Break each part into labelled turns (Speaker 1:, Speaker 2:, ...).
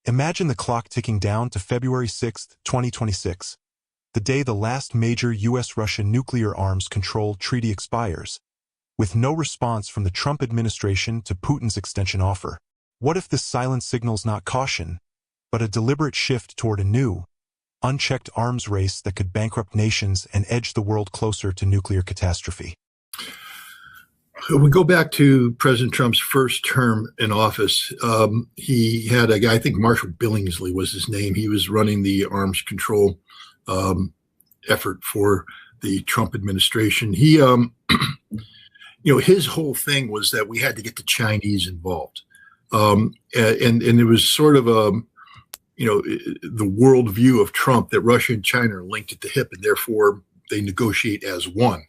Speaker 1: Imagine the clock ticking down to February 6, 2026, the day the last major U.S.-Russia nuclear arms control treaty expires, with no response from the Trump administration to Putin's extension offer. What if this silence signals not caution, but a deliberate shift toward a new, unchecked arms race that could bankrupt nations and edge the world closer to nuclear catastrophe?
Speaker 2: We go back to President Trump's first term in office. He had a guy, I think Marshall Billingsley was his name. He was running the arms control effort for the Trump administration. He, his whole thing was that we had to get the Chinese involved. And it was sort of the worldview of Trump that Russia and China are linked at the hip, and therefore they negotiate as one.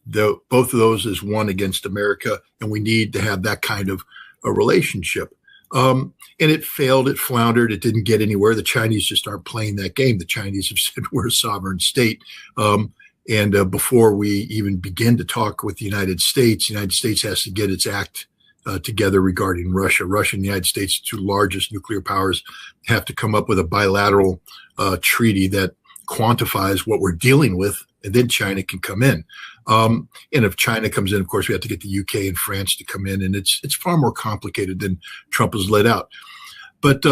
Speaker 2: Both of those is one against America, and we need to have that kind of a relationship. And it failed, it floundered, it didn't get anywhere. The Chinese just aren't playing that game. The Chinese have said we're a sovereign state. And before we even begin to talk with the United States has to get its act together regarding Russia. Russia and the United States, the two largest nuclear powers, have to come up with a bilateral treaty that quantifies what we're dealing with, and then China can come in. And if China comes in, of course, we have to get the UK and France to come in, and it's far more complicated than Trump has laid out. But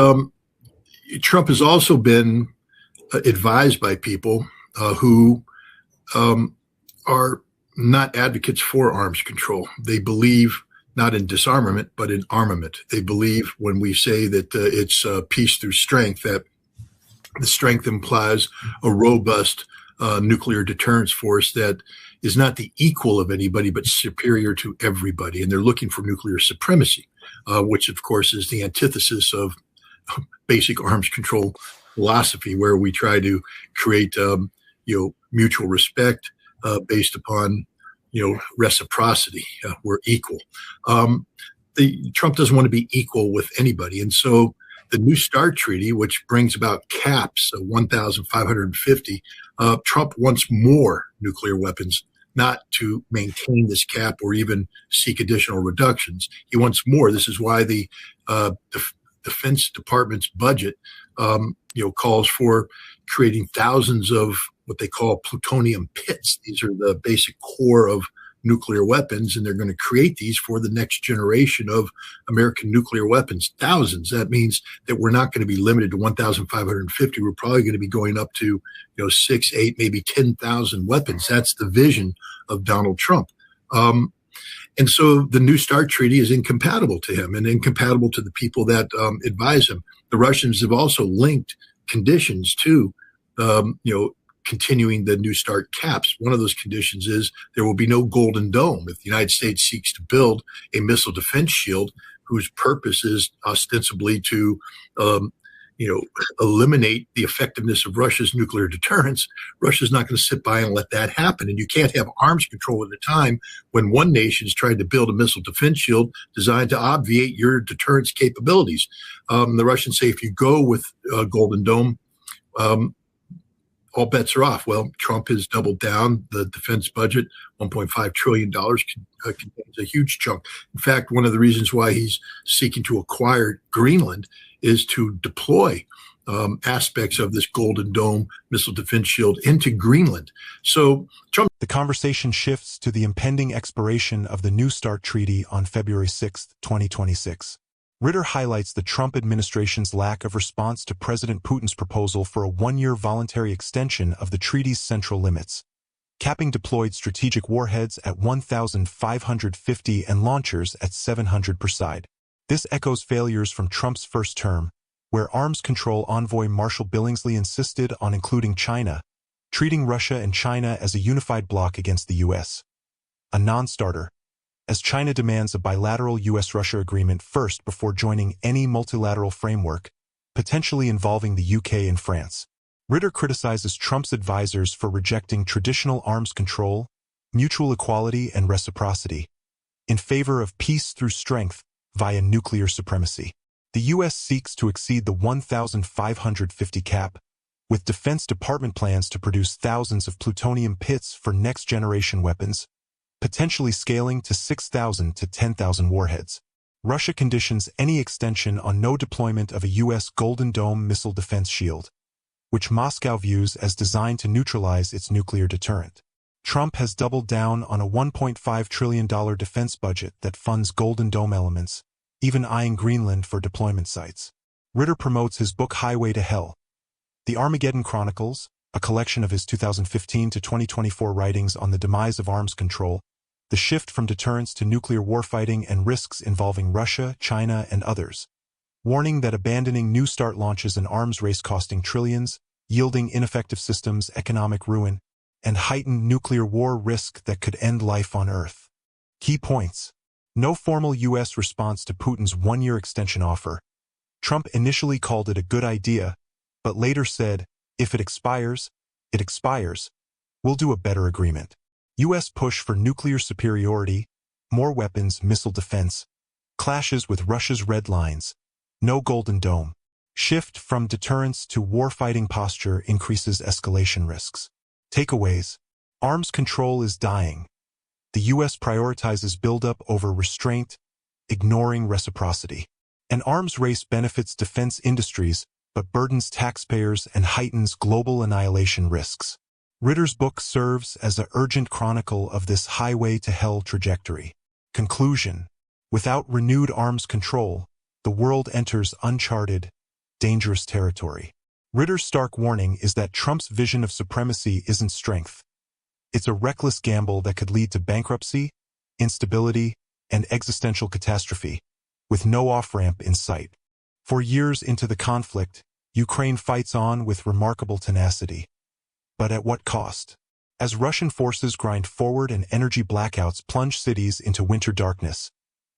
Speaker 2: Trump has also been advised by people who are not advocates for arms control. They believe not in disarmament, but in armament. They believe when we say that it's peace through strength, that the strength implies a robust nuclear deterrence force that is not the equal of anybody, but superior to everybody. And they're looking for nuclear supremacy, which, of course, is the antithesis of basic arms control philosophy, where we try to create, mutual respect based upon, reciprocity. We're equal. Trump doesn't want to be equal with anybody. And so the New START Treaty, which brings about caps of 1,550, Trump wants more nuclear weapons, not to maintain this cap or even seek additional reductions. He wants more. This is why the Defense Department's budget, calls for creating thousands of what they call plutonium pits. These are the basic core of nuclear weapons, and they're going to create these for the next generation of American nuclear weapons. Thousands. That means that we're not going to be limited to 1,550. We're probably going to be going up to, 6, 8, maybe 10,000 weapons. That's the vision of Donald Trump. And so the New START Treaty is incompatible to him and incompatible to the people that advise him. The Russians have also linked conditions to, continuing the New START caps. One of those conditions is there will be no Golden Dome. If the United States seeks to build a missile defense shield whose purpose is ostensibly to, eliminate the effectiveness of Russia's nuclear deterrence, Russia's not going to sit by and let that happen. And you can't have arms control at a time when one nation is trying to build a missile defense shield designed to obviate your deterrence capabilities. The Russians say if you go with Golden Dome, all bets are off. Well, Trump has doubled down. The defense budget, $1.5 trillion, contains a huge chunk. In fact, one of the reasons why he's seeking to acquire Greenland is to deploy aspects of this Golden Dome missile defense shield into Greenland. So Trump.
Speaker 1: The conversation shifts to the impending expiration of the New START Treaty on February 6, 2026. Ritter highlights the Trump administration's lack of response to President Putin's proposal for a one-year voluntary extension of the treaty's central limits, capping deployed strategic warheads at 1,550 and launchers at 700 per side. This echoes failures from Trump's first term, where arms control envoy Marshall Billingsley insisted on including China, treating Russia and China as a unified bloc against the U.S., a non-starter, as China demands a bilateral U.S.-Russia agreement first before joining any multilateral framework, potentially involving the UK and France. Ritter criticizes Trump's advisors for rejecting traditional arms control, mutual equality, and reciprocity, in favor of peace through strength via nuclear supremacy. The U.S. seeks to exceed the 1,550 cap, with Defense Department plans to produce thousands of plutonium pits for next-generation weapons, potentially scaling to 6,000 to 10,000 warheads. Russia conditions any extension on no deployment of a U.S. Golden Dome missile defense shield, which Moscow views as designed to neutralize its nuclear deterrent. Trump has doubled down on a $1.5 trillion defense budget that funds Golden Dome elements, even eyeing Greenland for deployment sites. Ritter promotes his book Highway to Hell, The Armageddon Chronicles, a collection of his 2015 to 2024 writings on the demise of arms control, the shift from deterrence to nuclear warfighting and risks involving Russia, China, and others, warning that abandoning New START launches an arms race costing trillions, yielding ineffective systems, economic ruin, and heightened nuclear war risk that could end life on Earth. Key points. No formal U.S. response to Putin's one-year extension offer. Trump initially called it a good idea, but later said, if it expires, it expires. We'll do a better agreement. U.S. push for nuclear superiority, more weapons, missile defense, clashes with Russia's red lines, no Golden Dome. Shift from deterrence to warfighting posture increases escalation risks. Takeaways. Arms control is dying. The U.S. prioritizes buildup over restraint, ignoring reciprocity. An arms race benefits defense industries, but burdens taxpayers and heightens global annihilation risks. Ritter's book serves as an urgent chronicle of this highway to hell trajectory. Conclusion. Without renewed arms control, the world enters uncharted, dangerous territory. Ritter's stark warning is that Trump's vision of supremacy isn't strength. It's a reckless gamble that could lead to bankruptcy, instability, and existential catastrophe, with no off-ramp in sight. For years into the conflict, Ukraine fights on with remarkable tenacity. But at what cost? As Russian forces grind forward and energy blackouts plunge cities into winter darkness,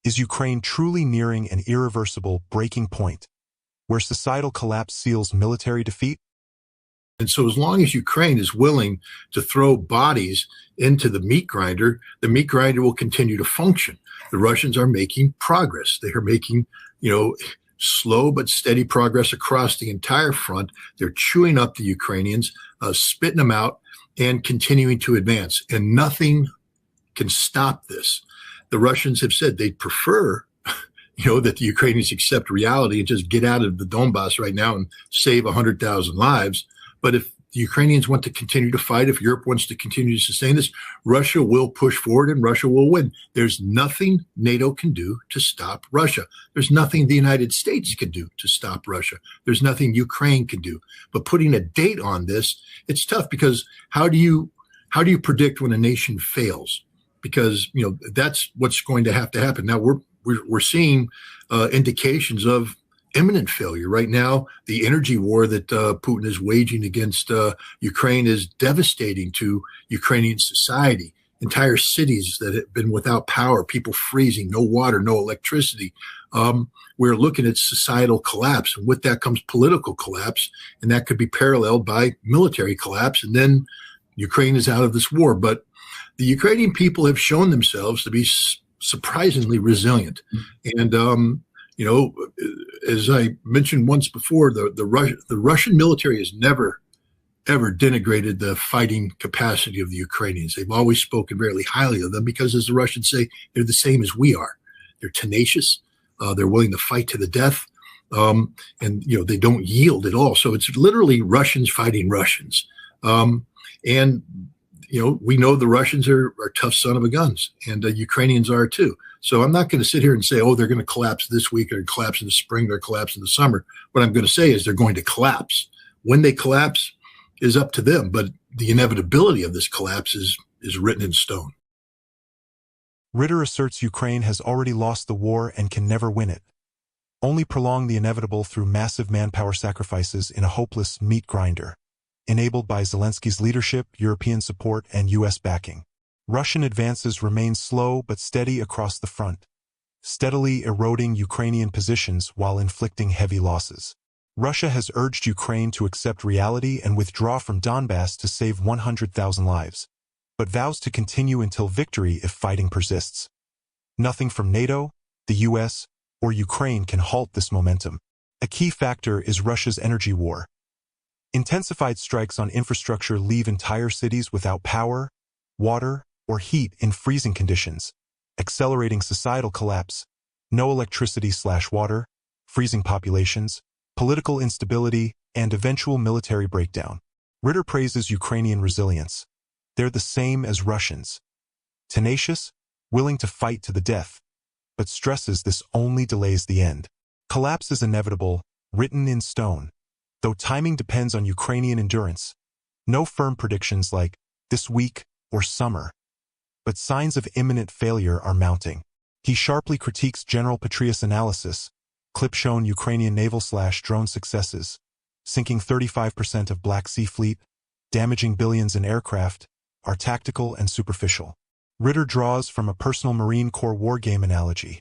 Speaker 1: is Ukraine truly nearing an irreversible breaking point, where societal collapse seals military defeat?
Speaker 2: And so as long as Ukraine is willing to throw bodies into the meat grinder will continue to function. The Russians are making progress. They are making, slow but steady progress across the entire front. They're chewing up the Ukrainians, spitting them out, and continuing to advance. And nothing can stop this. The Russians have said they'd prefer, that the Ukrainians accept reality and just get out of the Donbass right now and save 100,000 lives. But if the Ukrainians want to continue to fight, if Europe wants to continue to sustain this, Russia will push forward and Russia will win. There's nothing NATO can do to stop Russia. There's nothing the United States can do to stop Russia. There's nothing Ukraine can do. But putting a date on this, it's tough because how do you predict when a nation fails? Because, that's what's going to happen. Now we're seeing indications of imminent failure. Right now, the energy war that Putin is waging against Ukraine is devastating to Ukrainian society. Entire cities that have been without power, people freezing, no water, no electricity. We're looking at societal collapse. And with that comes political collapse, and that could be paralleled by military collapse. And then Ukraine is out of this war. But the Ukrainian people have shown themselves to be surprisingly resilient. And as I mentioned once before, the Russian military has never, ever denigrated the fighting capacity of the Ukrainians. They've always spoken very highly of them because, as the Russians say, they're the same as we are. They're tenacious. They're willing to fight to the death. And they don't yield at all. So it's literally Russians fighting Russians. We know the Russians are tough son of a guns, and Ukrainians are too. So I'm not going to sit here and say, oh, they're going to collapse this week, or collapse in the spring, or collapse in the summer. What I'm going to say is they're going to collapse. When they collapse is up to them, but the inevitability of this collapse is written in stone.
Speaker 1: Ritter asserts Ukraine has already lost the war and can never win it. Only prolong the inevitable through massive manpower sacrifices in a hopeless meat grinder, enabled by Zelensky's leadership, European support, and U.S. backing. Russian advances remain slow but steady across the front, steadily eroding Ukrainian positions while inflicting heavy losses. Russia has urged Ukraine to accept reality and withdraw from Donbass to save 100,000 lives, but vows to continue until victory if fighting persists. Nothing from NATO, the U.S., or Ukraine can halt this momentum. A key factor is Russia's energy war. Intensified strikes on infrastructure leave entire cities without power, water, or heat in freezing conditions, accelerating societal collapse. no electricity/water, freezing populations, political instability, and eventual military breakdown. Ritter praises Ukrainian resilience. They're the same as Russians. Tenacious, willing to fight to the death, but stresses this only delays the end. Collapse is inevitable, written in stone. Though timing depends on Ukrainian endurance, no firm predictions like this week or summer, but signs of imminent failure are mounting. He sharply critiques General Petraeus' analysis, clip shown Ukrainian naval/drone successes, sinking 35% of Black Sea Fleet, damaging billions in aircraft, are tactical and superficial. Ritter draws from a personal Marine Corps wargame analogy.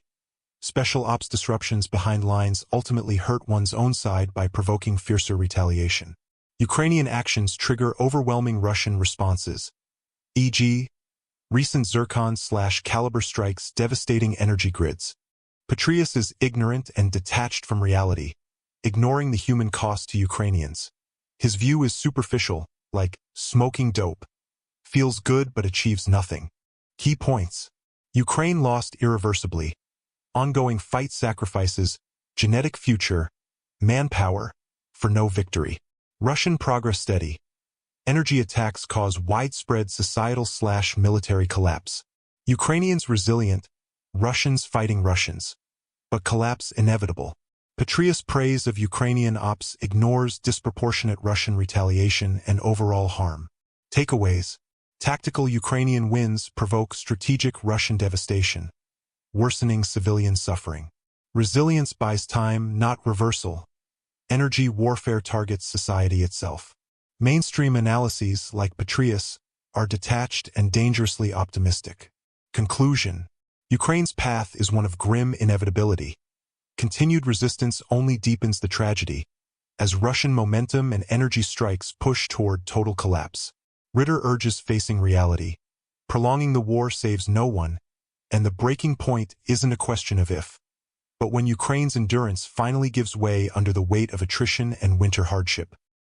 Speaker 1: Special ops disruptions behind lines ultimately hurt one's own side by provoking fiercer retaliation. Ukrainian actions trigger overwhelming Russian responses, e.g., recent Zircon/Caliber strikes devastating energy grids. Petraeus is ignorant and detached from reality, ignoring the human cost to Ukrainians. His view is superficial, like smoking dope. Feels good but achieves nothing. Key points. Ukraine lost irreversibly. Ongoing fight sacrifices, genetic future, manpower, for no victory. Russian progress steady. Energy attacks cause widespread societal/military collapse. Ukrainians resilient, Russians fighting Russians. But collapse inevitable. Petraeus' praise of Ukrainian ops ignores disproportionate Russian retaliation and overall harm. Takeaways. Tactical Ukrainian wins provoke strategic Russian devastation, worsening civilian suffering. Resilience buys time, not reversal. Energy warfare targets society itself. Mainstream analyses, like Petraeus, are detached and dangerously optimistic. Conclusion. Ukraine's path is one of grim inevitability. Continued resistance only deepens the tragedy, as Russian momentum and energy strikes push toward total collapse. Ritter urges facing reality. Prolonging the war saves no one, and the breaking point isn't a question of if, but when Ukraine's endurance finally gives way under the weight of attrition and winter hardship.